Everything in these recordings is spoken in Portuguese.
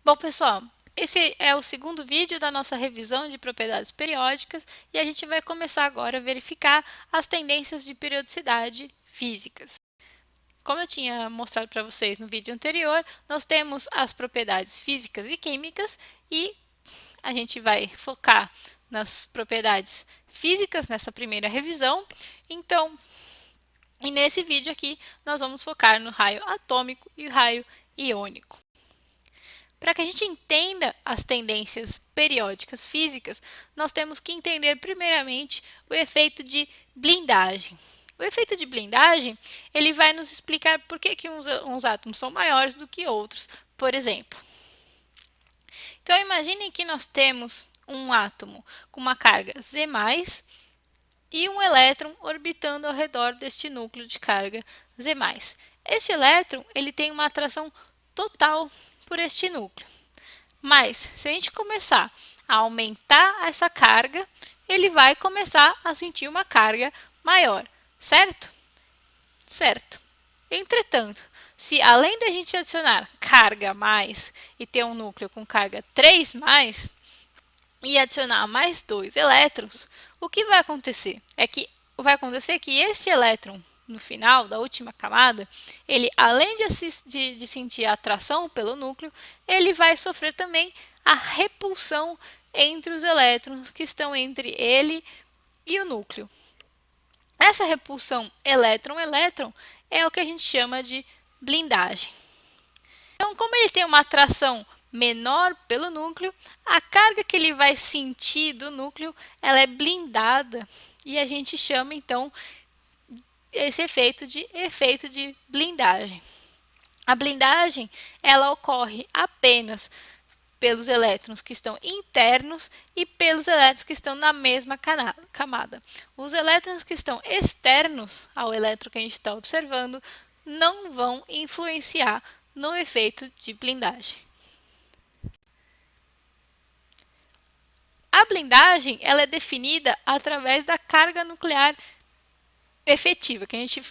Bom, pessoal, esse é o segundo vídeo da nossa revisão de propriedades periódicas e a gente vai começar agora a verificar as tendências de periodicidade físicas. Como eu tinha mostrado para vocês no vídeo anterior, nós temos as propriedades físicas e químicas e a gente vai focar nas propriedades físicas nessa primeira revisão. Então, e nesse vídeo aqui, nós vamos focar no raio atômico e o raio iônico. Para que a gente entenda as tendências periódicas físicas, nós temos que entender primeiramente o efeito de blindagem. O efeito de blindagem, ele vai nos explicar por que uns átomos são maiores do que outros, por exemplo. Então, imaginem que nós temos um átomo com uma carga Z+, e um elétron orbitando ao redor deste núcleo de carga Z+. Este elétron ele tem uma atração total por este núcleo. Mas, se a gente começar a aumentar essa carga, ele vai começar a sentir uma carga maior, certo? Certo. Entretanto, se além da gente adicionar carga mais e ter um núcleo com carga 3 mais, e adicionar mais 2 elétrons, o que vai acontecer? Que esse elétron, no final da última camada, ele, além de sentir a atração pelo núcleo, ele vai sofrer também a repulsão entre os elétrons que estão entre ele e o núcleo. Essa repulsão elétron-elétron é o que a gente chama de blindagem. Então, como ele tem uma atração menor pelo núcleo, a carga que ele vai sentir do núcleo, ela é blindada e a gente chama então esse efeito de blindagem. A blindagem, ela ocorre apenas pelos elétrons que estão internos e pelos elétrons que estão na mesma camada. Os elétrons que estão externos ao elétron que a gente está observando não vão influenciar no efeito de blindagem. A blindagem ela é definida através da carga nuclear efetiva, que a gente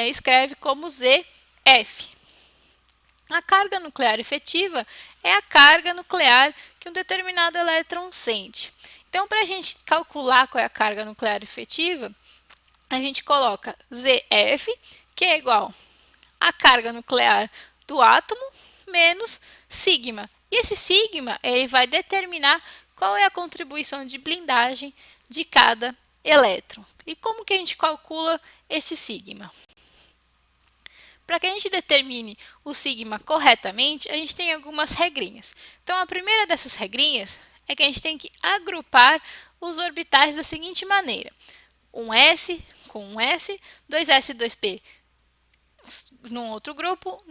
escreve como ZF. A carga nuclear efetiva é a carga nuclear que um determinado elétron sente. Então, para a gente calcular qual é a carga nuclear efetiva, a gente coloca ZF, que é igual à carga nuclear do átomo, menos sigma. E esse sigma ele vai determinar qual é a contribuição de blindagem de cada elétron. E como que a gente calcula esse sigma? Para que a gente determine o sigma corretamente, a gente tem algumas regrinhas. Então, a primeira dessas regrinhas é que a gente tem que agrupar os orbitais da seguinte maneira. Um S com um S, 2S e 2P num outro grupo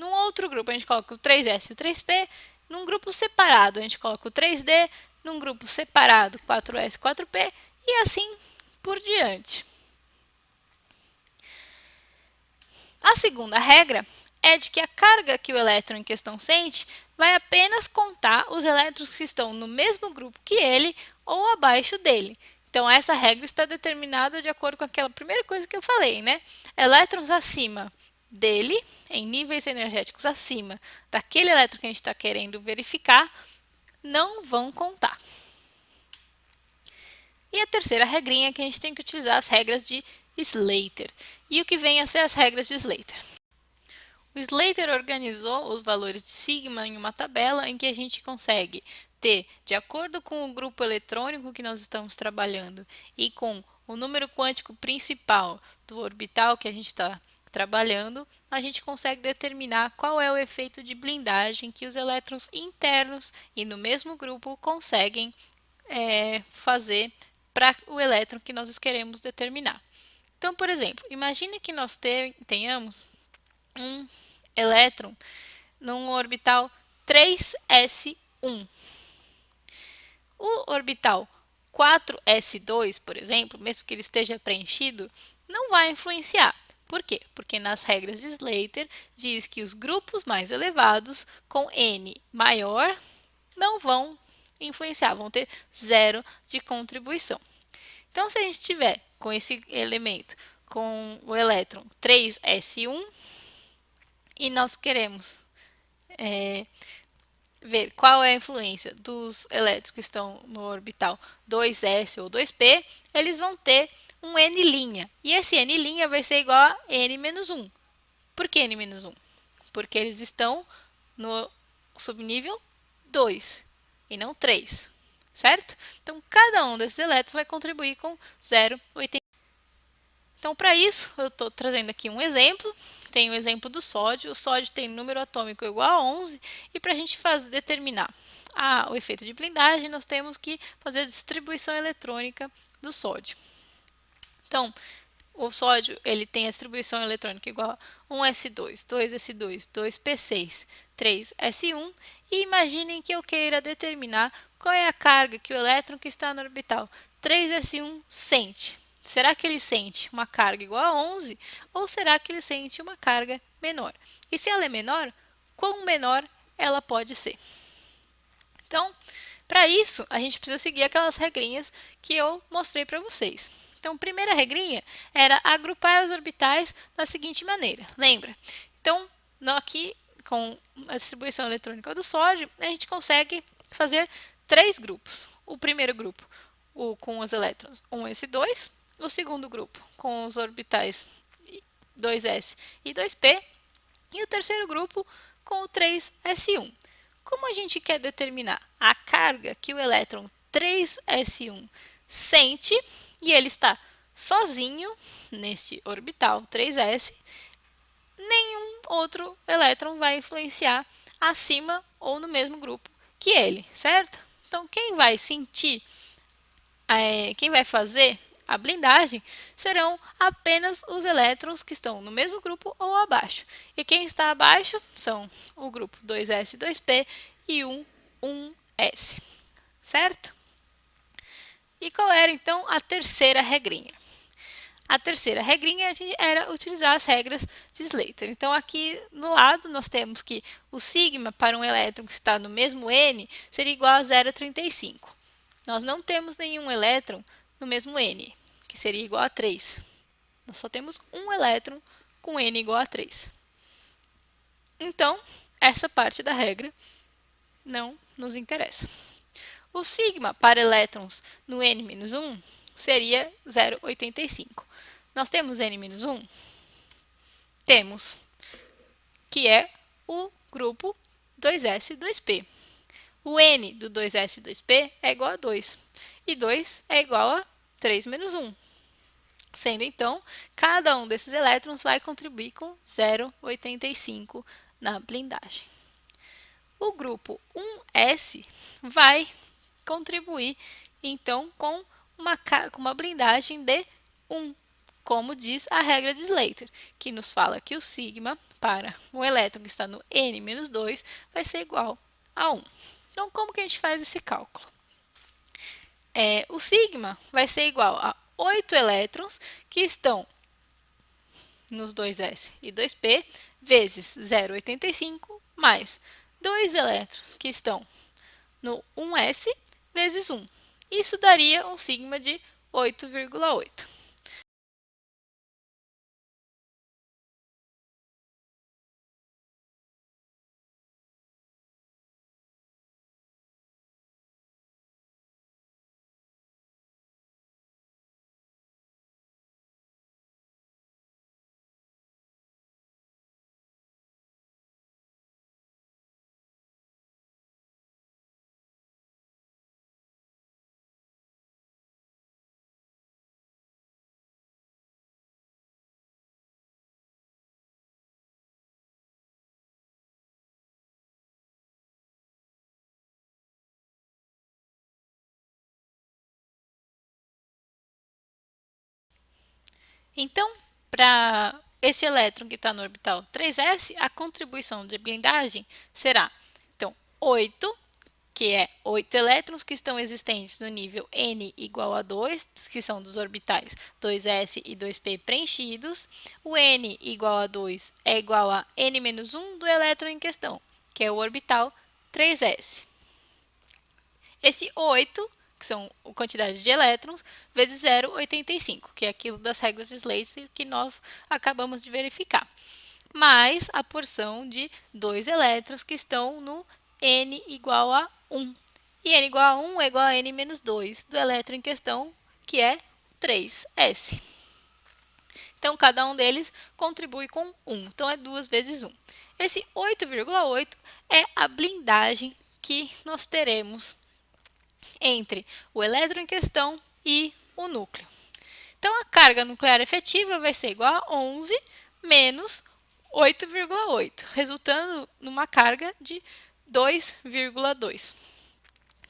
a gente coloca o 3S e o 3P, num grupo separado a gente coloca o 3D, num grupo separado 4S e 4P e assim por diante. A segunda regra é de que a carga que o elétron em questão sente vai apenas contar os elétrons que estão no mesmo grupo que ele ou abaixo dele. Então, essa regra está determinada de acordo com aquela primeira coisa que eu falei, né? Elétrons acima dele, em níveis energéticos acima daquele elétron que a gente está querendo verificar, não vão contar. E a terceira regrinha é que a gente tem que utilizar as regras de Slater. E o que vem a ser as regras de Slater? O Slater organizou os valores de sigma em uma tabela em que a gente consegue ter, de acordo com o grupo eletrônico que nós estamos trabalhando e com o número quântico principal do orbital que a gente está trabalhando, a gente consegue determinar qual é o efeito de blindagem que os elétrons internos e no mesmo grupo conseguem fazer para o elétron que nós queremos determinar. Então, por exemplo, imagine que nós tenhamos um elétron num orbital 3s1. O orbital 4s2, por exemplo, mesmo que ele esteja preenchido, não vai influenciar. Por quê? Porque nas regras de Slater diz que os grupos mais elevados com N maior não vão influenciar, vão ter zero de contribuição. Então, se a gente tiver com esse elemento, com o elétron 3s1, e nós queremos ver qual é a influência dos elétrons que estão no orbital 2s ou 2p, eles vão ter um n'. E esse n' vai ser igual a n-1. Por que n-1? Porque eles estão no subnível 2 e não 3, certo? Então, cada um desses elétrons vai contribuir com 0,80. Então, para isso, eu estou trazendo aqui um exemplo. Tem o exemplo do sódio. O sódio tem número atômico igual a 11. E para a gente determinar o efeito de blindagem, nós temos que fazer a distribuição eletrônica do sódio. Então, o sódio ele tem a distribuição eletrônica igual a 1s2, 2s2, 2p6, 3s1. E imaginem que eu queira determinar qual é a carga que o elétron que está no orbital 3s1 sente. Será que ele sente uma carga igual a 11 ou será que ele sente uma carga menor? E se ela é menor, quão menor ela pode ser? Então, para isso, a gente precisa seguir aquelas regrinhas que eu mostrei para vocês. Então, a primeira regrinha era agrupar os orbitais da seguinte maneira. Lembra? Então, aqui, com a distribuição eletrônica do sódio, a gente consegue fazer 3 grupos. O primeiro grupo com os elétrons 1s2, o segundo grupo com os orbitais 2s e 2p, e o terceiro grupo com o 3s1. Como a gente quer determinar a carga que o elétron 3s1 sente, e ele está sozinho neste orbital 3s, nenhum outro elétron vai influenciar acima ou no mesmo grupo que ele, certo? Então, quem vai sentir, quem vai fazer a blindagem serão apenas os elétrons que estão no mesmo grupo ou abaixo. E quem está abaixo são o grupo 2s, 2p e 1s, certo? E qual era então a terceira regrinha? A terceira regrinha era utilizar as regras de Slater. Então, aqui no lado, nós temos que o sigma para um elétron que está no mesmo N seria igual a 0,35. Nós não temos nenhum elétron no mesmo N, que seria igual a 3. Nós só temos um elétron com N igual a 3. Então, essa parte da regra não nos interessa. O sigma para elétrons no N-1 seria 0,85. Nós temos N-1? Temos, que é o grupo 2s, 2p. O N do 2s, 2p é igual a 2. E 2 é igual a 3 menos 1. Sendo, então, cada um desses elétrons vai contribuir com 0,85 na blindagem. O grupo 1s vai contribuir, então, com uma blindagem de 1, como diz a regra de Slater, que nos fala que o sigma para um elétron que está no N-2 vai ser igual a 1. Então, como que a gente faz esse cálculo? O sigma vai ser igual a 8 elétrons que estão nos 2s e 2p, vezes 0,85, mais 2 elétrons que estão no 1s, vezes 1. Isso daria um sigma de 8,8. Então, para este elétron que está no orbital 3s, a contribuição de blindagem será, então, 8, que é 8 elétrons que estão existentes no nível N igual a 2, que são dos orbitais 2s e 2p preenchidos. O N igual a 2 é igual a N-1 do elétron em questão, que é o orbital 3s. Esse 8, que são a quantidade de elétrons, vezes 0,85, que é aquilo das regras de Slater que nós acabamos de verificar, mais a porção de 2 elétrons que estão no N igual a 1. E N igual a 1 é igual a N menos 2 do elétron em questão, que é 3s. Então, cada um deles contribui com 1. Então, é 2 vezes 1. Esse 8,8 é a blindagem que nós teremos entre o elétron em questão e o núcleo. Então, a carga nuclear efetiva vai ser igual a 11 menos 8,8, resultando numa carga de 2,2.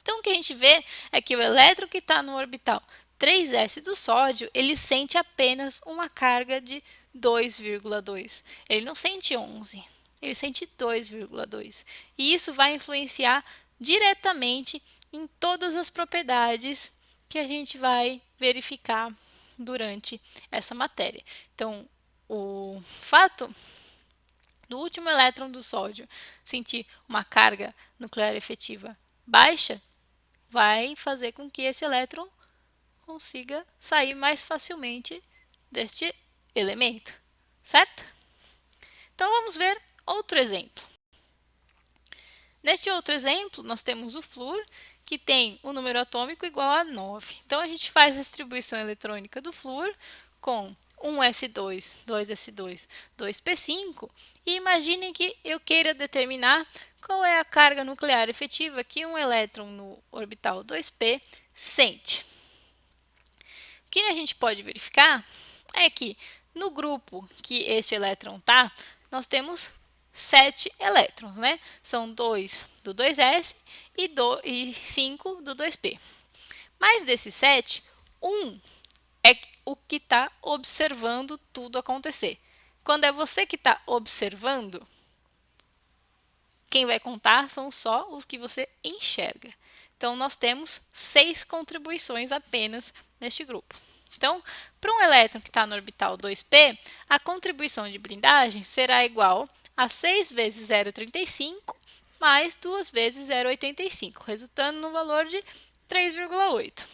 Então, o que a gente vê é que o elétron que está no orbital 3s do sódio, ele sente apenas uma carga de 2,2. Ele não sente 11, ele sente 2,2. E isso vai influenciar diretamente em todas as propriedades que a gente vai verificar durante essa matéria. Então, o fato do último elétron do sódio sentir uma carga nuclear efetiva baixa vai fazer com que esse elétron consiga sair mais facilmente deste elemento, certo? Então, vamos ver outro exemplo. Neste outro exemplo, nós temos o flúor, que tem o número atômico igual a 9. Então, a gente faz a distribuição eletrônica do flúor com 1s2, 2s2, 2p5, e imagine que eu queira determinar qual é a carga nuclear efetiva que um elétron no orbital 2p sente. O que a gente pode verificar é que no grupo que este elétron está, nós temos 7 elétrons, né? São 2 do 2s e 5 do 2p. Mas desses 7, 1 é o que está observando tudo acontecer. Quando é você que está observando, quem vai contar são só os que você enxerga. Então, nós temos 6 contribuições apenas neste grupo. Então, para um elétron que está no orbital 2p, a contribuição de blindagem será igual a 6 vezes 0,35 mais 2 vezes 0,85, resultando no valor de 3,8.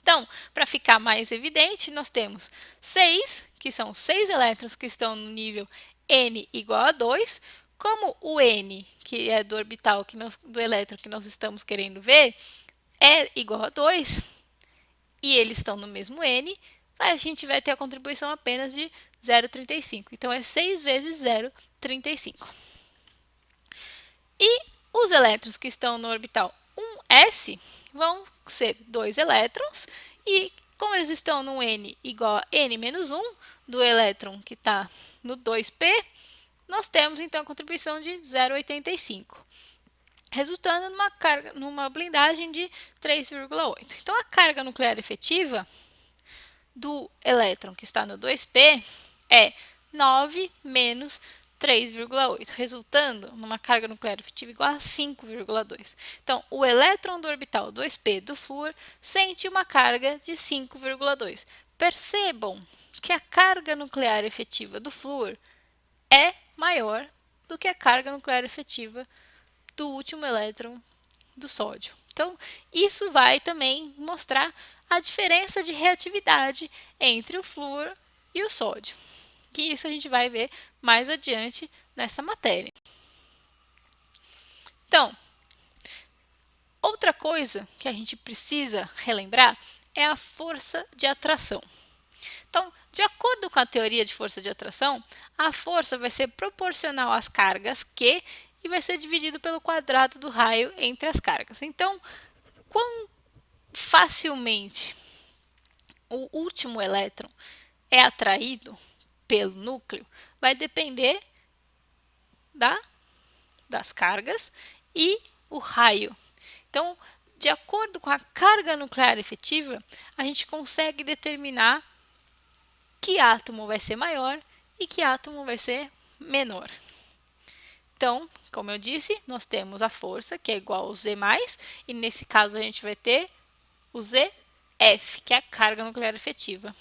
Então, para ficar mais evidente, nós temos 6, que são 6 elétrons que estão no nível N igual a 2, como o N, que é do orbital do elétron que nós estamos querendo ver, é igual a 2, e eles estão no mesmo N, a gente vai ter a contribuição apenas de 0,35. Então, é 6 vezes 0,35. E os elétrons que estão no orbital 1s vão ser 2 elétrons, e como eles estão no N igual a N menos 1, do elétron que está no 2p, nós temos então a contribuição de 0,85, resultando numa blindagem de 3,8. Então, a carga nuclear efetiva do elétron que está no 2p é 9 menos 3,8, resultando numa carga nuclear efetiva igual a 5,2. Então, o elétron do orbital 2p do flúor sente uma carga de 5,2. Percebam que a carga nuclear efetiva do flúor é maior do que a carga nuclear efetiva do último elétron do sódio. Então, isso vai também mostrar a diferença de reatividade entre o flúor e o sódio, que isso a gente vai ver mais adiante nessa matéria. Então, outra coisa que a gente precisa relembrar é a força de atração. Então, de acordo com a teoria de força de atração, a força vai ser proporcional às cargas Q e vai ser dividido pelo quadrado do raio entre as cargas. Então, quão facilmente o último elétron é atraído pelo núcleo vai depender das cargas e o raio. Então, de acordo com a carga nuclear efetiva, a gente consegue determinar que átomo vai ser maior e que átomo vai ser menor. Então, como eu disse, nós temos a força, que é igual ao Z+, e nesse caso a gente vai ter o ZF, que é a carga nuclear efetiva,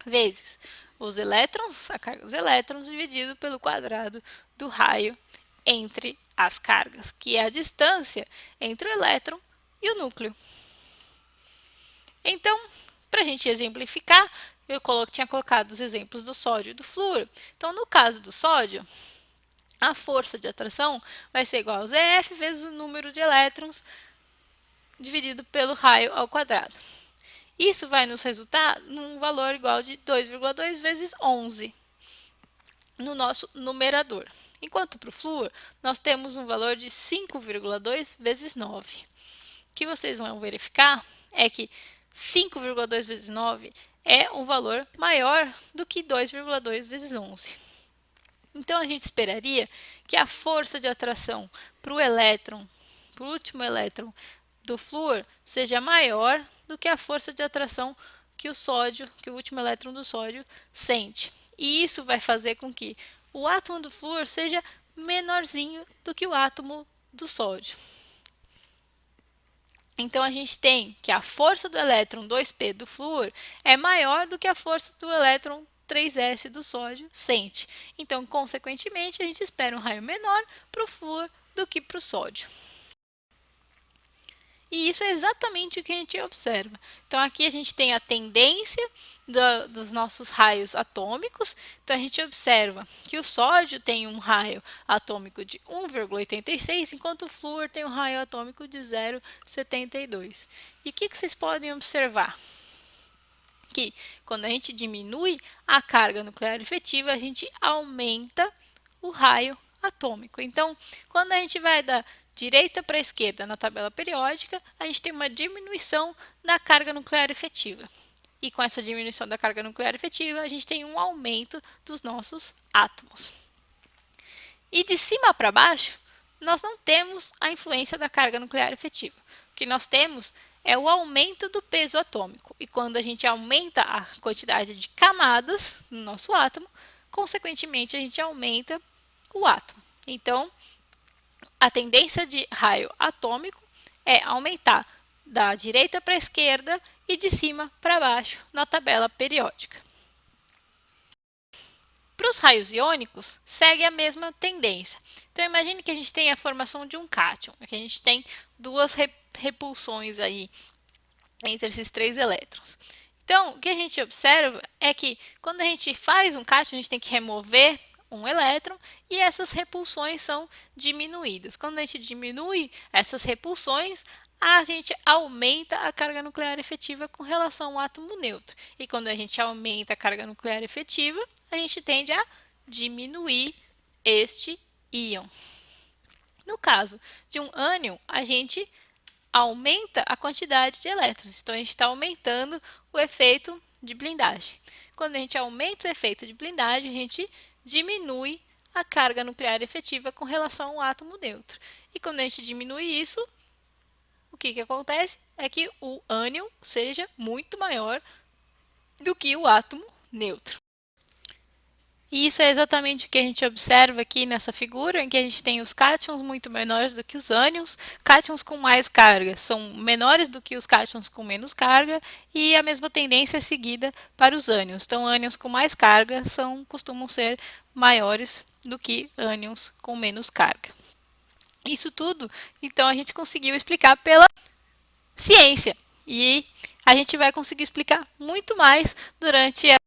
vezes os elétrons, a carga dos elétrons, dividido pelo quadrado do raio entre as cargas, que é a distância entre o elétron e o núcleo. Então, para a gente exemplificar, eu tinha colocado os exemplos do sódio e do flúor. Então, no caso do sódio, a força de atração vai ser igual a ZF vezes o número de elétrons dividido pelo raio ao quadrado. Isso vai nos resultar num valor igual de 2,2 vezes 11 no nosso numerador. Enquanto para o flúor, nós temos um valor de 5,2 vezes 9. O que vocês vão verificar é que 5,2 vezes 9 é um valor maior do que 2,2 vezes 11. Então, a gente esperaria que a força de atração para o elétron, para o último elétron do flúor, seja maior do que a força de atração que o último elétron do sódio sente. E isso vai fazer com que o átomo do flúor seja menorzinho do que o átomo do sódio. Então, a gente tem que a força do elétron 2p do flúor é maior do que a força do elétron 3s do sódio sente. Então, consequentemente, a gente espera um raio menor para o flúor do que para o sódio. E isso é exatamente o que a gente observa. Então, aqui a gente tem a tendência dos nossos raios atômicos. Então, a gente observa que o sódio tem um raio atômico de 1,86, enquanto o flúor tem um raio atômico de 0,72. E o que vocês podem observar? Que quando a gente diminui a carga nuclear efetiva, a gente aumenta o raio atômico. Então, quando a gente vai da direita para a esquerda na tabela periódica, a gente tem uma diminuição da carga nuclear efetiva. E com essa diminuição da carga nuclear efetiva, a gente tem um aumento dos nossos átomos. E de cima para baixo, nós não temos a influência da carga nuclear efetiva. O que nós temos é o aumento do peso atômico. E quando a gente aumenta a quantidade de camadas no nosso átomo, consequentemente, a gente aumenta o átomo. Então, a tendência de raio atômico é aumentar da direita para a esquerda e de cima para baixo na tabela periódica. Para os raios iônicos, segue a mesma tendência. Então, imagine que a gente tem a formação de um cátion, que a gente tem duas repulsões aí entre esses três elétrons. Então, o que a gente observa é que quando a gente faz um cátion, a gente tem que remover um elétron e essas repulsões são diminuídas. Quando a gente diminui essas repulsões, a gente aumenta a carga nuclear efetiva com relação ao átomo neutro. E quando a gente aumenta a carga nuclear efetiva, a gente tende a diminuir este íon. No caso de um ânion, a gente aumenta a quantidade de elétrons. Então, a gente está aumentando o efeito de blindagem. Quando a gente aumenta o efeito de blindagem, a gente diminui a carga nuclear efetiva com relação ao átomo neutro. E quando a gente diminui isso, o que acontece é que o ânion seja muito maior do que o átomo neutro. E isso é exatamente o que a gente observa aqui nessa figura, em que a gente tem os cátions muito menores do que os ânions. Cátions com mais carga são menores do que os cátions com menos carga, e a mesma tendência é seguida para os ânions. Então, ânions com mais carga costumam ser maiores do que ânions com menos carga. Isso tudo, então, a gente conseguiu explicar pela ciência. E a gente vai conseguir explicar muito mais durante a